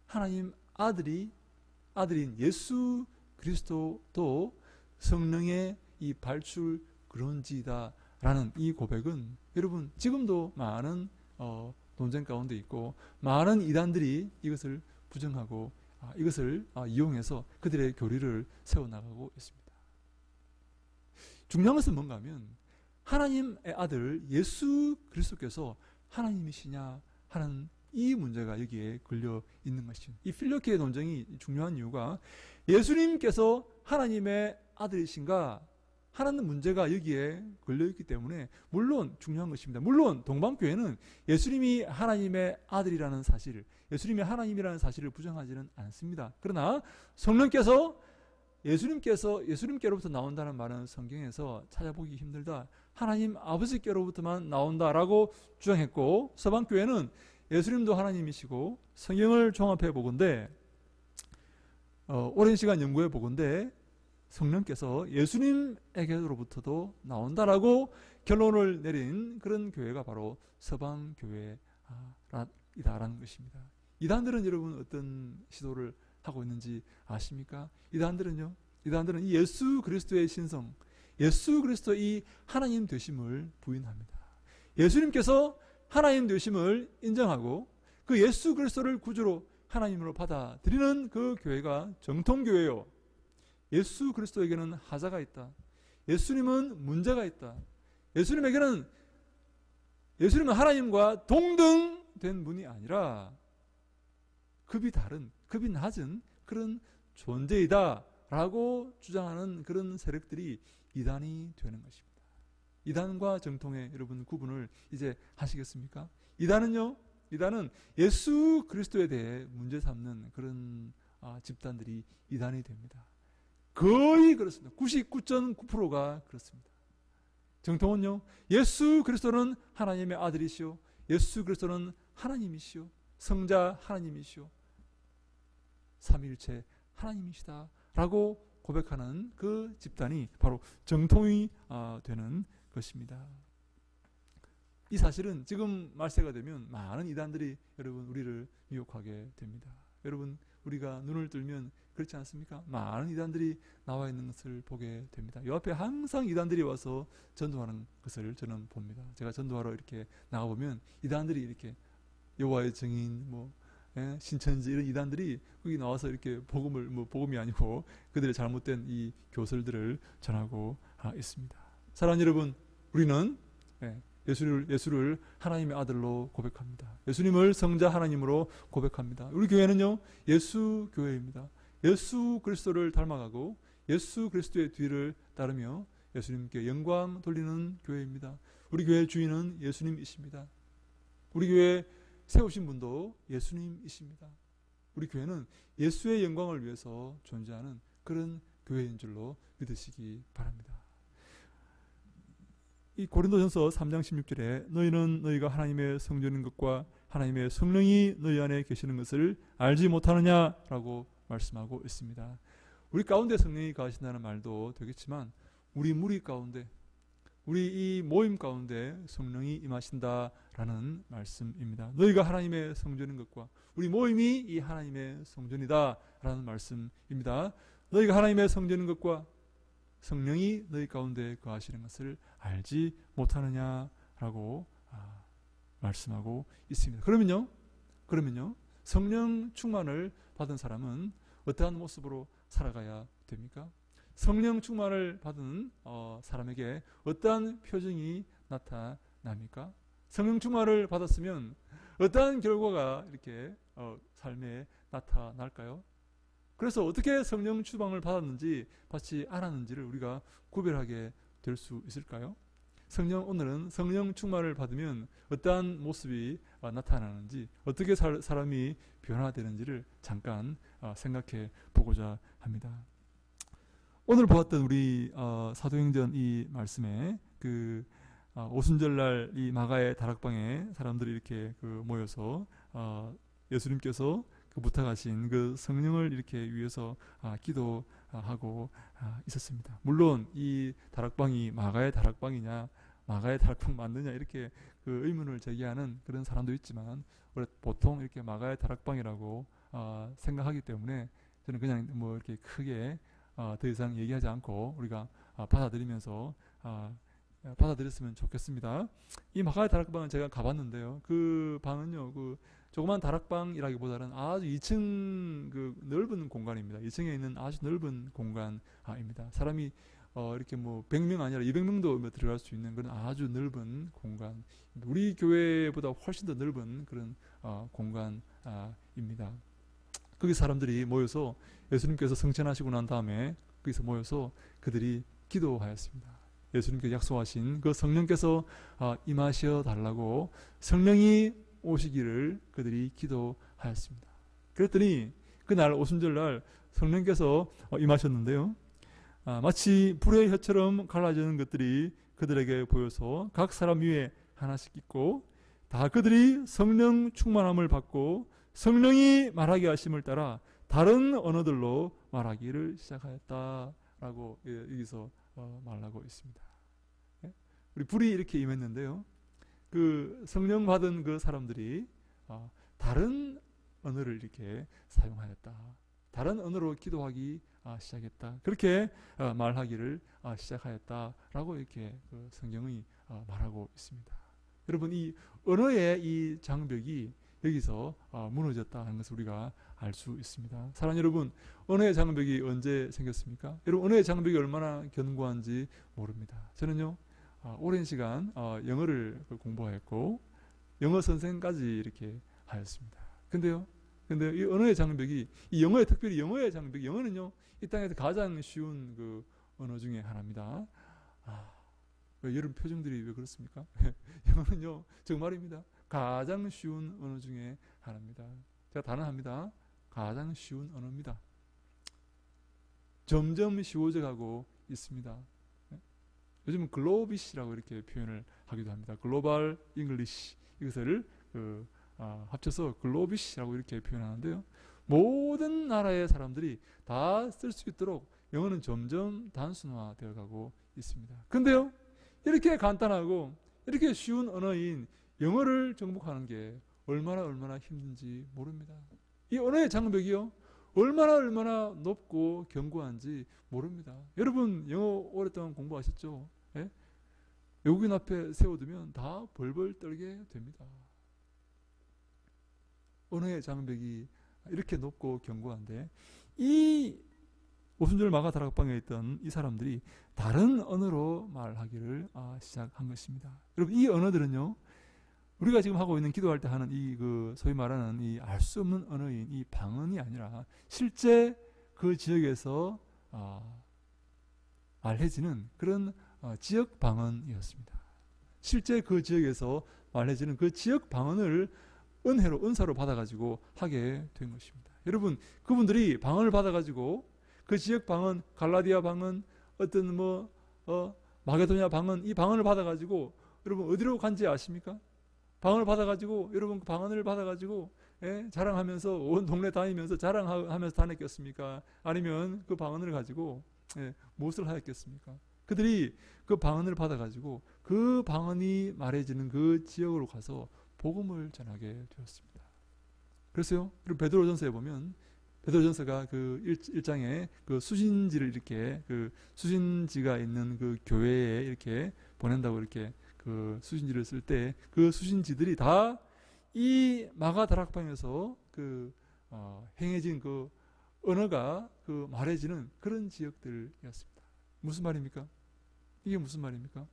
하나님 아들인 예수 그리스도도 성령의 이 발출 그런지다라는 이 고백은 여러분 지금도 많은 논쟁 가운데 있고, 많은 이단들이 이것을 부정하고 이것을 이용해서 그들의 교리를 세워나가고 있습니다. 중요한 것은 뭔가 하면 하나님의 아들 예수 그리스도께서 하나님이시냐 하는 이 문제가 여기에 걸려 있는 것입니다. 이 필리오케 논쟁이 중요한 이유가 예수님께서 하나님의 아들이신가 하는 문제가 여기에 걸려있기 때문에 물론 중요한 것입니다. 물론 동방교회는 예수님이 하나님의 아들이라는 사실을, 예수님이 하나님이라는 사실을 부정하지는 않습니다. 그러나 성령께서 예수님께로부터 나온다는 말은 성경에서 찾아보기 힘들다. 하나님 아버지께로부터만 나온다라고 주장했고, 서방교회는 예수님도 하나님이시고 성경을 종합해 보건대 오랜 시간 연구해 보건대 성령께서 예수님에게로부터도 나온다라고 결론을 내린 그런 교회가 바로 서방교회이다라는 것입니다. 이단들은 여러분 어떤 시도를 하고 있는지 아십니까? 이단들은 이 예수 그리스도의 신성, 예수 그리스도의 이 하나님 되심을 부인합니다. 예수님께서 하나님 되심을 인정하고 그 예수 그리스도를 구주로 하나님으로 받아들이는 그 교회가 정통교회요. 예수 그리스도에게는 하자가 있다. 예수님은 문제가 있다. 예수님은 하나님과 동등된 분이 아니라 급이 다른, 급이 낮은 그런 존재이다 라고 주장하는 그런 세력들이 이단이 되는 것입니다. 이단과 정통의 여러분 구분을 이제 하시겠습니까? 이단은 예수 그리스도에 대해 문제 삼는 그런 집단들이 이단이 됩니다. 거의 그렇습니다. 99.9%가 그렇습니다. 정통은요, 예수 그리스도는 하나님의 아들이시오, 예수 그리스도는 하나님이시오, 성자 하나님이시오, 삼위일체 하나님이시다 라고 고백하는 그 집단이 바로 정통이 되는 것입니다. 이 사실은 지금 말세가 되면 많은 이단들이 여러분 우리를 미혹하게 됩니다. 여러분 우리가 눈을 뜨면 그렇지 않습니까? 많은 이단들이 나와 있는 것을 보게 됩니다. 이 앞에 항상 이단들이 와서 전도하는 것을 저는 봅니다. 제가 전도하러 이렇게 나가보면 이단들이 이렇게 여호와의 증인, 신천지 이런 이단들이 거기 나와서 이렇게 복음이 아니고 그들의 잘못된 이 교설들을 전하고 있습니다. 사랑하는 여러분, 우리는 예수를 하나님의 아들로 고백합니다. 예수님을 성자 하나님으로 고백합니다. 우리 교회는요, 예수 교회입니다. 예수 그리스도를 닮아가고 예수 그리스도의 뒤를 따르며 예수님께 영광 돌리는 교회입니다. 우리 교회의 주인은 예수님이십니다. 우리 교회 세우신 분도 예수님이십니다. 우리 교회는 예수의 영광을 위해서 존재하는 그런 교회인 줄로 믿으시기 바랍니다. 이 고린도전서 3장 16절에 너희는 너희가 하나님의 성전인 것과 하나님의 성령이 너희 안에 계시는 것을 알지 못하느냐라고 말씀하고 있습니다. 우리 가운데 성령이 거하신다는 말도 되겠지만 우리 무리 가운데, 우리 이 모임 가운데 성령이 임하신다라는 말씀입니다. 너희가 하나님의 성전인 것과 우리 모임이 이 하나님의 성전이다라는 말씀입니다. 너희가 하나님의 성전인 것과 성령이 너희 가운데 거하시는 것을 알지 못하느냐라고 말씀하고 있습니다. 그러면요 성령 충만을 받은 사람은 어떠한 모습으로 살아가야 됩니까? 성령 충만을 받은 사람에게 어떠한 표정이 나타납니까? 성령 충만을 받았으면 어떠한 결과가 이렇게 삶에 나타날까요? 그래서 어떻게 성령 충만을 받았는지 받지 않았는지를 우리가 구별하게 될 수 있을까요? 오늘은 성령 충만을 받으면 어떠한 모습이 나타나는지, 어떻게 사람이 변화되는지를 잠깐 생각해 보고자 합니다. 오늘 보았던 우리 사도행전 이 말씀에 그 오순절날 이 마가의 다락방에 사람들이 이렇게 모여서 예수님께서 부탁하신 그 성령을 이렇게 위해서 기도하고 있었습니다. 물론 이 다락방이 마가의 다락방이냐, 마가의 다락방 맞느냐 이렇게 그 의문을 제기하는 그런 사람도 있지만 보통 이렇게 마가의 다락방이라고 생각하기 때문에 저는 그냥 이렇게 크게 더 이상 얘기하지 않고 우리가 받아들이면서 받아들였으면 좋겠습니다. 이 마가의 다락방은 제가 가봤는데요. 그 방은요, 조그만 다락방이라기보다는 아주 2층 넓은 공간입니다. 2층에 있는 아주 넓은 공간입니다. 사람이 이렇게 100명 아니라 200명도 들어갈 수 있는 그런 아주 넓은 공간. 우리 교회보다 훨씬 더 넓은 그런 공간입니다. 거기 사람들이 모여서 예수님께서 성천하시고 난 다음에 거기서 모여서 그들이 기도하였습니다. 예수님께서 약속하신 그 성령께서 임하셔 달라고 성령이 오시기를 그들이 기도하였습니다. 그랬더니 그날 오순절날 성령께서 임하셨는데요. 마치 불의 혀처럼 갈라지는 것들이 그들에게 보여서 각 사람 위에 하나씩 있고 다 그들이 성령 충만함을 받고 성령이 말하게 하심을 따라 다른 언어들로 말하기를 시작하였다라고 여기서 말하고 있습니다. 우리 불이 이렇게 임했는데요. 그 성령 받은 그 사람들이 다른 언어를 이렇게 사용하였다. 다른 언어로 기도하기 시작했다. 그렇게 말하기를 시작하였다라고 이렇게 그 성경이 말하고 있습니다. 여러분, 이 언어의 이 장벽이 여기서 무너졌다 하는 것을 우리가 알 수 있습니다. 사랑하는 여러분, 언어의 장벽이 언제 생겼습니까? 여러분, 언어의 장벽이 얼마나 견고한지 모릅니다. 저는요, 오랜 시간 영어를 공부했고 영어 선생까지 이렇게 하였습니다. 근데 이 언어의 장벽이, 이 영어의, 특별히 영어의 장벽, 영어는요 이 땅에서 가장 쉬운 그 언어 중에 하나입니다. 왜 여러분 표정들이 왜 그렇습니까? 영어는요 정말입니다. 가장 쉬운 언어 중에 하나입니다. 제가 단언합니다. 가장 쉬운 언어입니다. 점점 쉬워져 가고 있습니다. 요즘은 글로비시라고 이렇게 표현을 하기도 합니다. 글로벌 잉글리시, 이것을 합쳐서 글로비시라고 이렇게 표현하는데요. 모든 나라의 사람들이 다 쓸 수 있도록 영어는 점점 단순화되어 가고 있습니다. 근데요, 이렇게 간단하고 이렇게 쉬운 언어인 영어를 정복하는 게 얼마나 힘든지 모릅니다. 이 언어의 장벽이요, 얼마나 높고 견고한지 모릅니다. 여러분, 영어 오랫동안 공부하셨죠? 예? 외국인 앞에 세워두면 다 벌벌 떨게 됩니다. 언어의 장벽이 이렇게 높고 견고한데, 이 오순절 마가 다락방에 있던 이 사람들이 다른 언어로 말하기를 시작한 것입니다. 여러분, 이 언어들은요, 우리가 지금 하고 있는 기도할 때 하는 이 소위 말하는 이 알 수 없는 언어인 이 방언이 아니라 실제 그 지역에서 말해지는 그런 지역 방언이었습니다. 실제 그 지역에서 말해지는 그 지역 방언을 은사로 받아가지고 하게 된 것입니다. 여러분, 그분들이 방언을 받아가지고 그 지역 방언, 갈라디아 방언, 어떤 마게도냐 방언, 이 방언을 받아가지고 여러분 어디로 간지 아십니까? 방언을 받아가지고, 여러분 그 방언을 받아가지고 자랑하면서 온 동네 다니면서 자랑하면서 다녔겠습니까? 아니면 그 방언을 가지고 무엇을 하였겠습니까? 그들이 그 방언을 받아가지고 그 방언이 말해지는 그 지역으로 가서 복음을 전하게 되었습니다. 그래서요, 베드로전서에 보면 베드로전서가 그 1장에 그 수신지를 이렇게 그 수신지가 있는 그 교회에 이렇게 보낸다고 이렇게 그 수신지를 쓸 때 그 수신지들이 다 이 마가 다락방에서 행해진 그 언어가 말해지는 그런 지역들이었습니다. 무슨 말입니까? 이게 무슨 말입니까?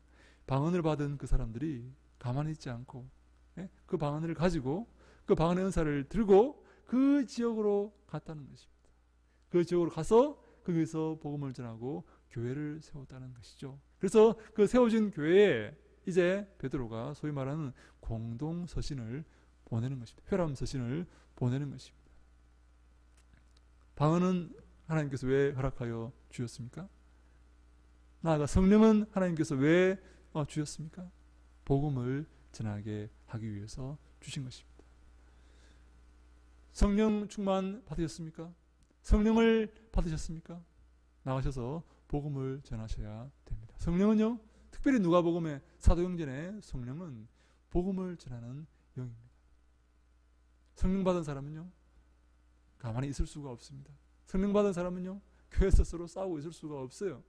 방언을 받은 그 사람들이 가만히 있지 않고 그 방언을 가지고 그 방언의 은사를 들고 그 지역으로 갔다는 것입니다. 그 지역으로 가서 거기서 복음을 전하고 교회를 세웠다는 것이죠. 그래서 그 세워진 교회에 이제 베드로가 소위 말하는 공동 서신을 보내는 것입니다. 회람 서신을 보내는 것입니다. 방언은 하나님께서 왜 허락하여 주셨습니까? 나아가 성령은 하나님께서 왜 주셨습니까? 복음을 전하게 하기 위해서 주신 것입니다. 성령 충만 받으셨습니까? 성령을 받으셨습니까? 나가셔서 복음을 전하셔야 됩니다. 성령은요, 특별히 누가복음의 사도행전의 성령은 복음을 전하는 영입니다. 성령 받은 사람은요, 가만히 있을 수가 없습니다. 성령 받은 사람은요, 교회에서 서로 싸우고 있을 수가 없어요.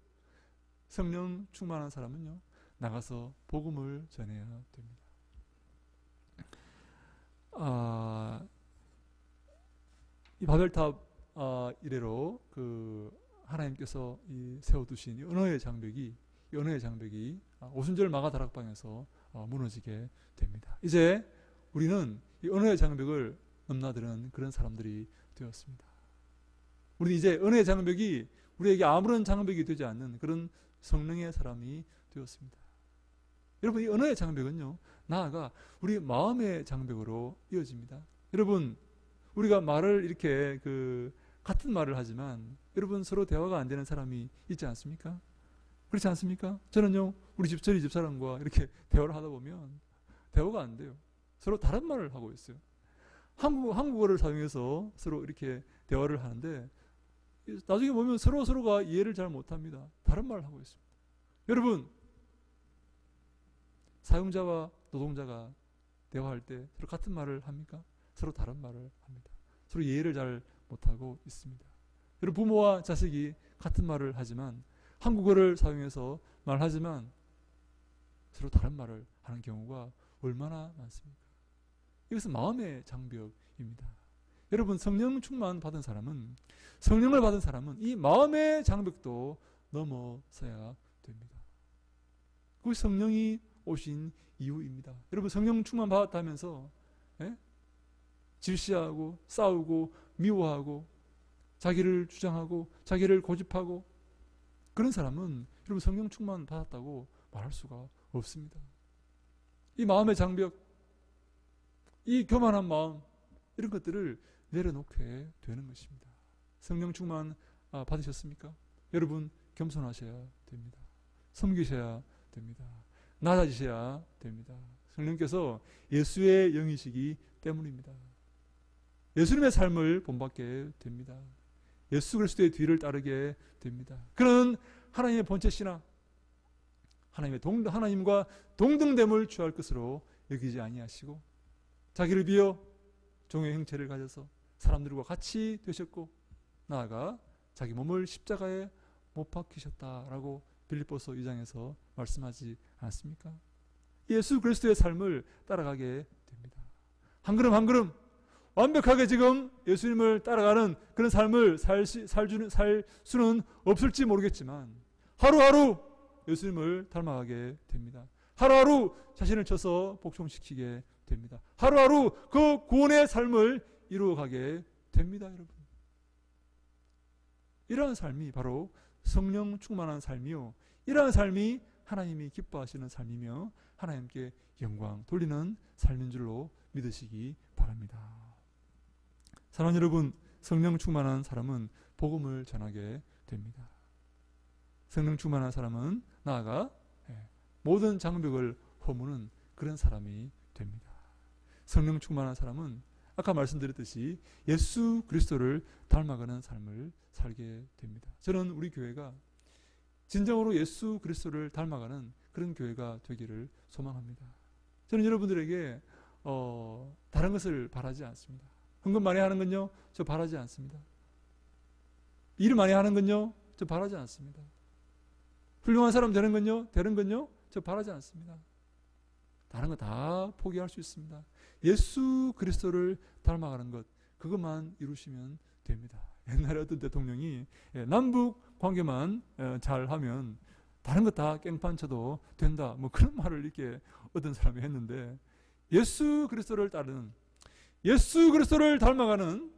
성령 충만한 사람은요, 나가서 복음을 전해야 됩니다. 이 바벨탑 이래로 하나님께서 세워두신 이 언어의 장벽이 오순절 마가 다락방에서 무너지게 됩니다. 이제 우리는 이 언어의 장벽을 넘나드는 그런 사람들이 되었습니다. 우리는 이제 언어의 장벽이 우리에게 아무런 장벽이 되지 않는 그런 성령의 사람이 되었습니다. 여러분, 이 언어의 장벽은요, 나아가 우리 마음의 장벽으로 이어집니다. 여러분, 우리가 말을 이렇게 같은 말을 하지만 여러분 서로 대화가 안 되는 사람이 있지 않습니까? 그렇지 않습니까? 저는요 저희 집사람과 이렇게 대화를 하다 보면 대화가 안 돼요. 서로 다른 말을 하고 있어요. 한국어를 사용해서 서로 이렇게 대화를 하는데 나중에 보면 서로가 이해를 잘 못합니다. 다른 말을 하고 있습니다. 여러분, 사용자와 노동자가 대화할 때 서로 같은 말을 합니까? 서로 다른 말을 합니다. 서로 이해를 잘 못하고 있습니다. 여러분, 부모와 자식이 같은 말을 하지만 한국어를 사용해서 말하지만 서로 다른 말을 하는 경우가 얼마나 많습니까? 이것은 마음의 장벽입니다. 여러분, 성령을 받은 사람은 이 마음의 장벽도 넘어서야 됩니다. 그것이 성령이 오신 이유입니다. 여러분, 성령 충만 받았다 하면서 질시하고 싸우고 미워하고 자기를 주장하고 자기를 고집하고 그런 사람은 여러분 성령 충만 받았다고 말할 수가 없습니다. 이 마음의 장벽, 이 교만한 마음, 이런 것들을 내려놓게 되는 것입니다. 성령 충만 받으셨습니까? 여러분 겸손하셔야 됩니다. 섬기셔야 됩니다. 낮아지셔야 됩니다. 성령께서 예수의 영이시기 때문입니다. 예수님의 삶을 본받게 됩니다. 예수 그리스도의 뒤를 따르게 됩니다. 그는 하나님의 본체 신앙, 하나님과 동등됨을 취할 것으로 여기지 아니하시고 자기를 비어 종의 형체를 가져서 사람들과 같이 되셨고 나아가 자기 몸을 십자가에 못 박히셨다라고 빌립보서 2장에서 말씀하지 않습니까? 예수 그리스도의 삶을 따라가게 됩니다. 한 걸음 한 걸음 완벽하게 지금 예수님을 따라가는 그런 삶을 살 수는 없을지 모르겠지만 하루하루 예수님을 닮아가게 됩니다. 하루하루 자신을 쳐서 복종시키게 됩니다. 하루하루 그 구원의 삶을 이루어가게 됩니다. 여러분, 이러한 삶이 바로 성령 충만한 삶이요, 이러한 삶이 하나님이 기뻐하시는 삶이며 하나님께 영광 돌리는 삶인 줄로 믿으시기 바랍니다. 사랑하는 여러분, 성령 충만한 사람은 복음을 전하게 됩니다. 성령 충만한 사람은 나아가 모든 장벽을 허무는 그런 사람이 됩니다. 성령 충만한 사람은 아까 말씀드렸듯이 예수 그리스도를 닮아가는 삶을 살게 됩니다. 저는 우리 교회가 진정으로 예수 그리스도를 닮아가는 그런 교회가 되기를 소망합니다. 저는 여러분들에게 다른 것을 바라지 않습니다. 헌금 많이 하는 건요, 저 바라지 않습니다. 일 많이 하는 건요, 저 바라지 않습니다. 훌륭한 사람 되는 건요, 저 바라지 않습니다. 다른 거 다 포기할 수 있습니다. 예수 그리스도를 닮아가는 것, 그것만 이루시면 됩니다. 옛날에 어떤 대통령이 남북 관계만 잘하면 다른 거 다 깽판 쳐도 된다, 뭐 그런 말을 이렇게 어떤 사람이 했는데, 예수 그리스도를 따르는, 예수 그리스도를 닮아가는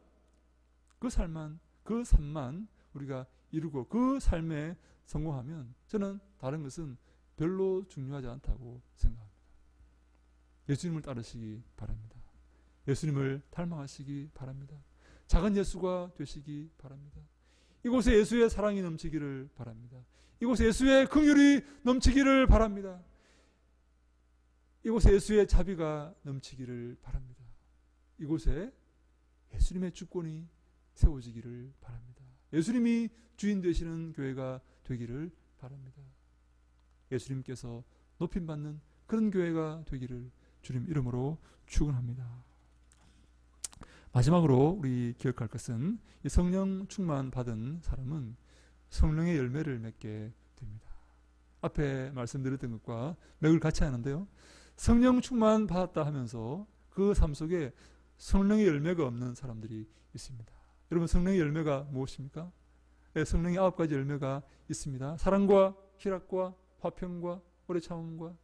그 삶만 우리가 이루고 그 삶에 성공하면 저는 다른 것은 별로 중요하지 않다고 생각합니다. 예수님을 따르시기 바랍니다. 예수님을 닮아가시기 바랍니다. 작은 예수가 되시기 바랍니다. 이곳에 예수의 사랑이 넘치기를 바랍니다. 이곳에 예수의 긍휼이 넘치기를 바랍니다. 이곳에 예수의 자비가 넘치기를 바랍니다. 이곳에 예수님의 주권이 세워지기를 바랍니다. 예수님이 주인 되시는 교회가 되기를 바랍니다. 예수님께서 높임받는 그런 교회가 되기를 주님 이름으로 축원합니다. 마지막으로 우리 기억할 것은 이 성령 충만 받은 사람은 성령의 열매를 맺게 됩니다. 앞에 말씀드렸던 것과 맥을 같이 하는데요, 성령 충만 받았다 하면서 그 삶 속에 성령의 열매가 없는 사람들이 있습니다. 여러분, 성령의 열매가 무엇입니까? 성령의 9가지 열매가 있습니다. 사랑과 희락과 화평과 오래 참음과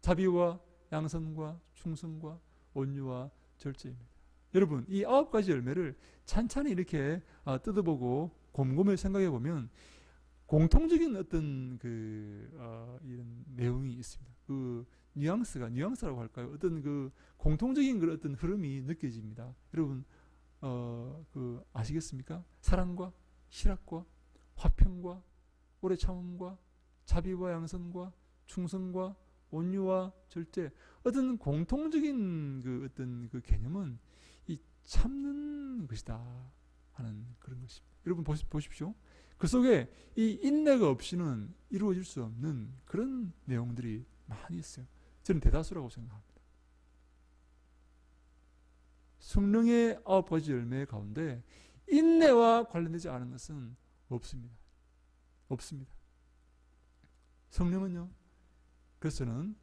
자비와 양선과 충성과 온유와 절제입니다. 여러분, 이 9가지 열매를 찬찬히 이렇게 뜯어보고 곰곰이 생각해 보면 공통적인 어떤 이런 내용이 있습니다. 그 뉘앙스라고 할까요? 어떤 그 공통적인 그런 어떤 흐름이 느껴집니다. 여러분, 아시겠습니까? 사랑과 희락과 화평과 오래 참음과 자비와 양선과 충성과 온유와 절제, 어떤 공통적인 어떤 개념은 이 참는 것이다 하는 그런 것입니다. 여러분 보십시오. 그 속에 이 인내가 없이는 이루어질 수 없는 그런 내용들이 많이 있어요. 저는 대다수라고 생각합니다. 성령의 9가지 열매 가운데 인내와 관련되지 않은 것은 없습니다. 없습니다. 성령은요, 그래서 저는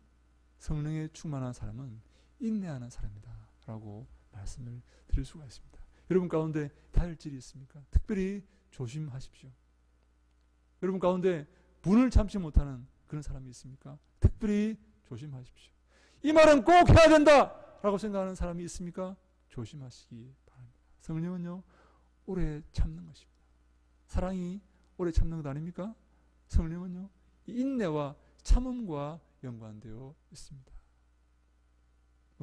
성령에 충만한 사람은 인내하는 사람이다 라고 말씀을 드릴 수가 있습니다. 여러분 가운데 다혈질이 있습니까? 특별히 조심하십시오. 여러분 가운데 분을 참지 못하는 그런 사람이 있습니까? 특별히 조심하십시오. 이 말은 꼭 해야 된다 라고 생각하는 사람이 있습니까? 조심하시기 바랍니다. 성령은요, 오래 참는 것입니다. 사랑이 오래 참는 것 아닙니까? 성령은요, 인내와 참음과 연관되어 있습니다.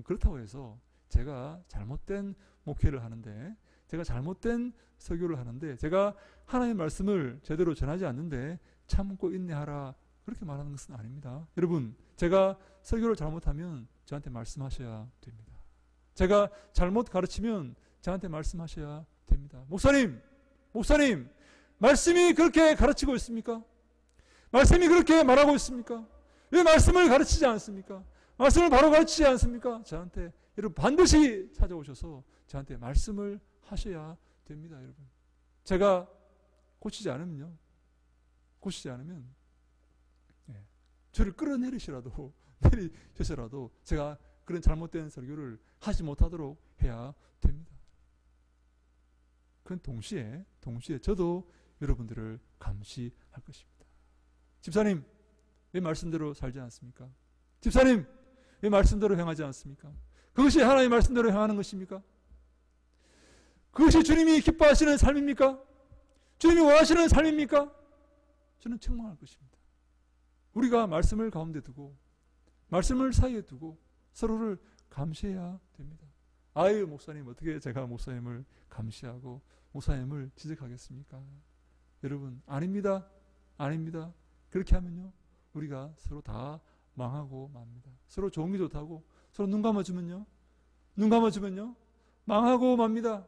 그렇다고 해서 제가 잘못된 목회를 하는데, 제가 잘못된 설교를 하는데, 제가 하나님의 말씀을 제대로 전하지 않는데 참고 인내하라 그렇게 말하는 것은 아닙니다. 여러분, 제가 설교를 잘못하면 저한테 말씀하셔야 됩니다. 제가 잘못 가르치면 저한테 말씀하셔야 됩니다. 목사님, 말씀이 그렇게 가르치고 있습니까? 말씀이 그렇게 말하고 있습니까? 왜 말씀을 가르치지 않습니까? 말씀을 바로 가르치지 않습니까? 저한테 여러분 반드시 찾아오셔서 저한테 말씀을 하셔야 됩니다. 여러분, 제가 고치지 않으면 저를 끌어내리셔라도 제가 그런 잘못된 설교를 하지 못하도록 해야 됩니다. 그건 동시에 저도 여러분들을 감시할 것입니다. 집사님, 왜 말씀대로 살지 않습니까? 집사님, 왜 말씀대로 행하지 않습니까? 그것이 하나님의 말씀대로 행하는 것입니까? 그것이 주님이 기뻐하시는 삶입니까? 주님이 원하시는 삶입니까? 저는 책망할 것입니다. 우리가 말씀을 가운데 두고, 말씀을 사이에 두고 서로를 감시해야 됩니다. 아유, 목사님, 어떻게 제가 목사님을 감시하고 목사님을 지적하겠습니까? 여러분, 아닙니다. 그렇게 하면요, 우리가 서로 다 망하고 맙니다. 서로 좋은 게 좋다고 서로 눈 감아주면요 망하고 맙니다.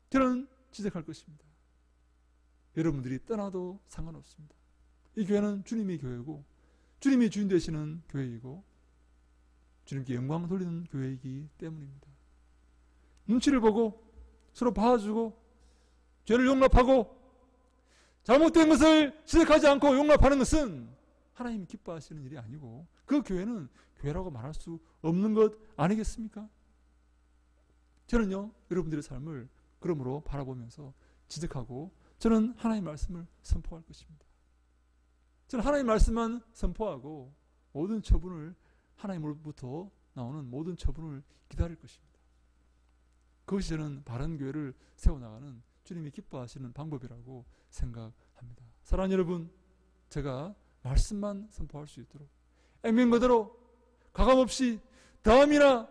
저는 지적할 것입니다. 여러분들이 떠나도 상관없습니다. 이 교회는 주님의 교회고, 주님이 주인 되시는 교회이고, 주님께 영광 돌리는 교회이기 때문입니다. 눈치를 보고 서로 봐주고 죄를 용납하고 잘못된 것을 지적하지 않고 용납하는 것은 하나님이 기뻐하시는 일이 아니고, 그 교회는 교회라고 말할 수 없는 것 아니겠습니까? 저는요, 여러분들의 삶을 그러므로 바라보면서 지적하고, 저는 하나님의 말씀을 선포할 것입니다. 저는 하나님의 말씀만 선포하고 모든 처분을, 하나님으로부터 나오는 모든 처분을 기다릴 것입니다. 그것이 저는 바른 교회를 세워나가는 주님이 기뻐하시는 방법이라고 생각합니다. 사랑하는 여러분, 제가 말씀만 선포할 수 있도록 액면 그대로 가감없이 더함이나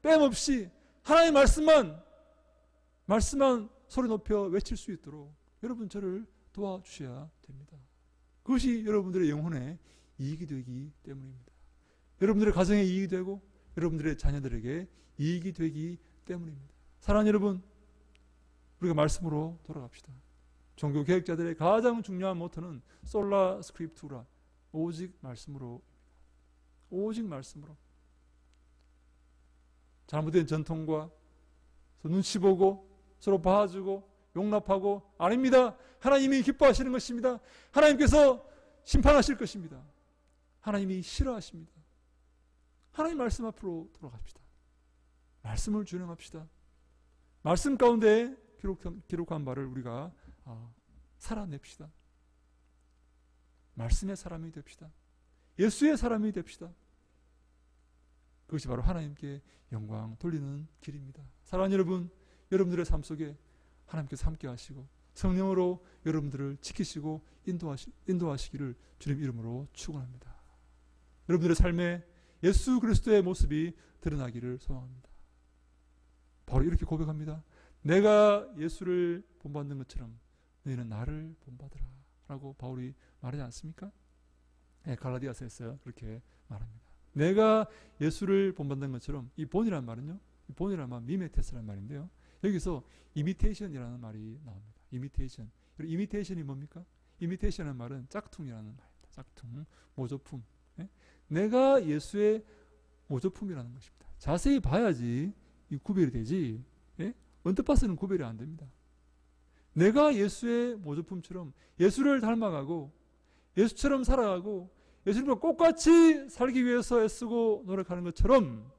뺨없이 하나님의 말씀만 소리 높여 외칠 수 있도록 여러분 저를 도와주셔야 됩니다. 그것이 여러분들의 영혼에 이익이 되기 때문입니다. 여러분들의 가정에 이익이 되고 여러분들의 자녀들에게 이익이 되기 때문입니다. 사랑하는 여러분, 우리가 말씀으로 돌아갑시다. 종교 개혁자들의 가장 중요한 모토는 솔라 스크립투라, 오직 말씀으로, 오직 말씀으로. 잘못된 전통과 눈치 보고 서로 봐주고 용납하고, 아닙니다. 하나님이 기뻐하시는 것입니다. 하나님께서 심판하실 것입니다. 하나님이 싫어하십니다. 하나님 말씀 앞으로 돌아갑시다. 말씀을 준행합시다. 말씀 가운데 기록한 바를 우리가 살아냅시다. 말씀의 사람이 됩시다. 예수의 사람이 됩시다. 그것이 바로 하나님께 영광 돌리는 길입니다. 사랑하는 여러분, 여러분들의 삶 속에 하나님께서 함께 하시고 성령으로 여러분들을 지키시고 인도하시기를 주님 이름으로 축원합니다. 여러분들의 삶에 예수 그리스도의 모습이 드러나기를 소망합니다. 바로 이렇게 고백합니다. 내가 예수를 본받는 것처럼 너희는 나를 본받으라 라고 바울이 말하지 않습니까? 네, 갈라디아서에서 그렇게 말합니다. 내가 예수를 본받는 것처럼, 이 본이라는 말은요, 이 본이라는 말은 미메테스라는 말인데요, 여기서 이미테이션이라는 말이 나옵니다. 이미테이션. 이미테이션이 뭡니까? 이미테이션이라는 말은 짝퉁이라는 말입니다. 짝퉁, 모조품. 예? 내가 예수의 모조품이라는 것입니다. 자세히 봐야지 이 구별이 되지, 예? 언뜻 봐서는 구별이 안 됩니다. 내가 예수의 모조품처럼 예수를 닮아가고 예수처럼 살아가고 예수님과 똑같이 살기 위해서 애쓰고 노력하는 것처럼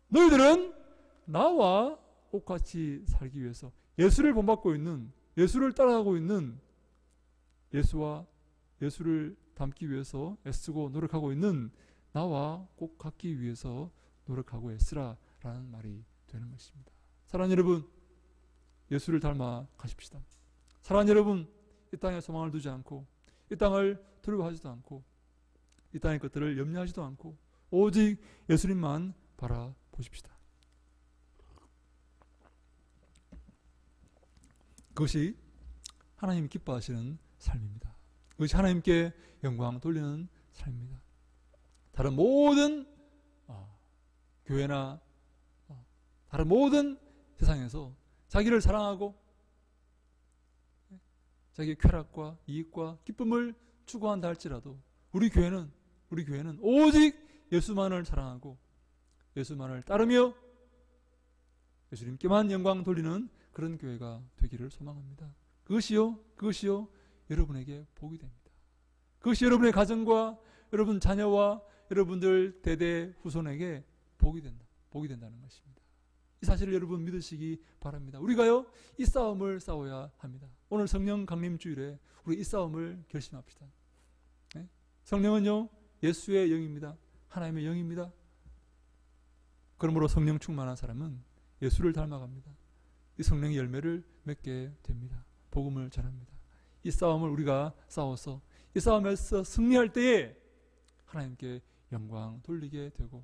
너희들은 나와 똑같이 살기 위해서 예수를 본받고 있는, 예수를 따라가고 있는, 예수를 닮기 위해서 애쓰고 노력하고 있는 나와 꼭 같기 위해서 노력하고 애쓰라 라는 말이 되는 것입니다. 사랑하는 여러분, 예수를 닮아 가십시다. 사랑하는 여러분, 이 땅에 소망을 두지 않고 이 땅을 두려워하지도 않고 이 땅의 것들을 염려하지도 않고 오직 예수님만 바라보십시다. 그것이 하나님이 기뻐하시는 삶입니다. 그것이 하나님께 영광 돌리는 삶입니다. 다른 모든 교회나 다른 모든 세상에서 자기를 사랑하고 자기의 쾌락과 이익과 기쁨을 추구한다 할지라도 우리 교회는 오직 예수만을 사랑하고 예수만을 따르며 예수님께만 영광 돌리는 그런 교회가 되기를 소망합니다. 그것이요 여러분에게 복이 됩니다. 그것이 여러분의 가정과 여러분 자녀와 여러분들 대대 후손에게 복이 된다는 것입니다. 이 사실을 여러분 믿으시기 바랍니다. 우리가요 이 싸움을 싸워야 합니다. 오늘 성령 강림 주일에 우리 이 싸움을 결심합시다. 네? 성령은요 예수의 영입니다. 하나님의 영입니다. 그러므로 성령 충만한 사람은 예수를 닮아갑니다. 이 성령의 열매를 맺게 됩니다. 복음을 전합니다. 이 싸움을 우리가 싸워서 이 싸움에서 승리할 때에 하나님께 영광 돌리게 되고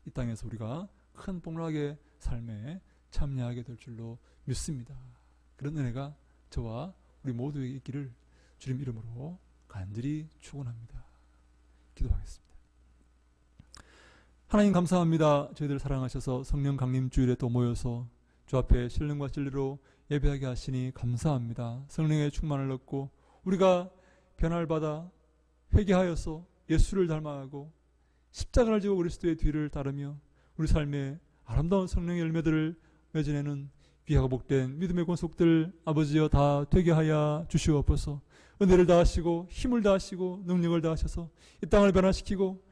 이 땅에서 우리가 큰 복락의 삶에 참여하게 될 줄로 믿습니다. 그런 은혜가 저와 우리 모두에게 있기를 주님 이름으로 간절히 축원합니다. 기도하겠습니다. 하나님 감사합니다. 저희들 사랑하셔서 성령 강림 주일에 또 모여서 주 앞에 신령과 진리로 예배하게 하시니 감사합니다. 성령의 충만을 얻고 우리가 변화를 받아 회개하여서 예수를 닮아가고 십자가를 지고 그리스도의 뒤를 따르며 우리 삶에 아름다운 성령의 열매들을 맺어내는 귀하고 복된 믿음의 권속들 아버지여 다 되게 하여 주시옵소서. 은혜를 다하시고 힘을 다하시고 능력을 다하셔서 이 땅을 변화시키고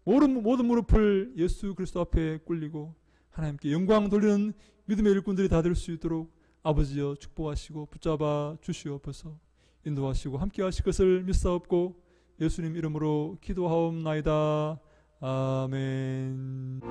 모든 무릎을 예수 그리스도 앞에 꿇리고 하나님께 영광 돌리는 믿음의 일꾼들이 다 될 수 있도록 아버지여 축복하시고 붙잡아 주시옵소서. 인도하시고 함께 하실 것을 믿사옵고 예수님 이름으로 기도하옵나이다. 아멘.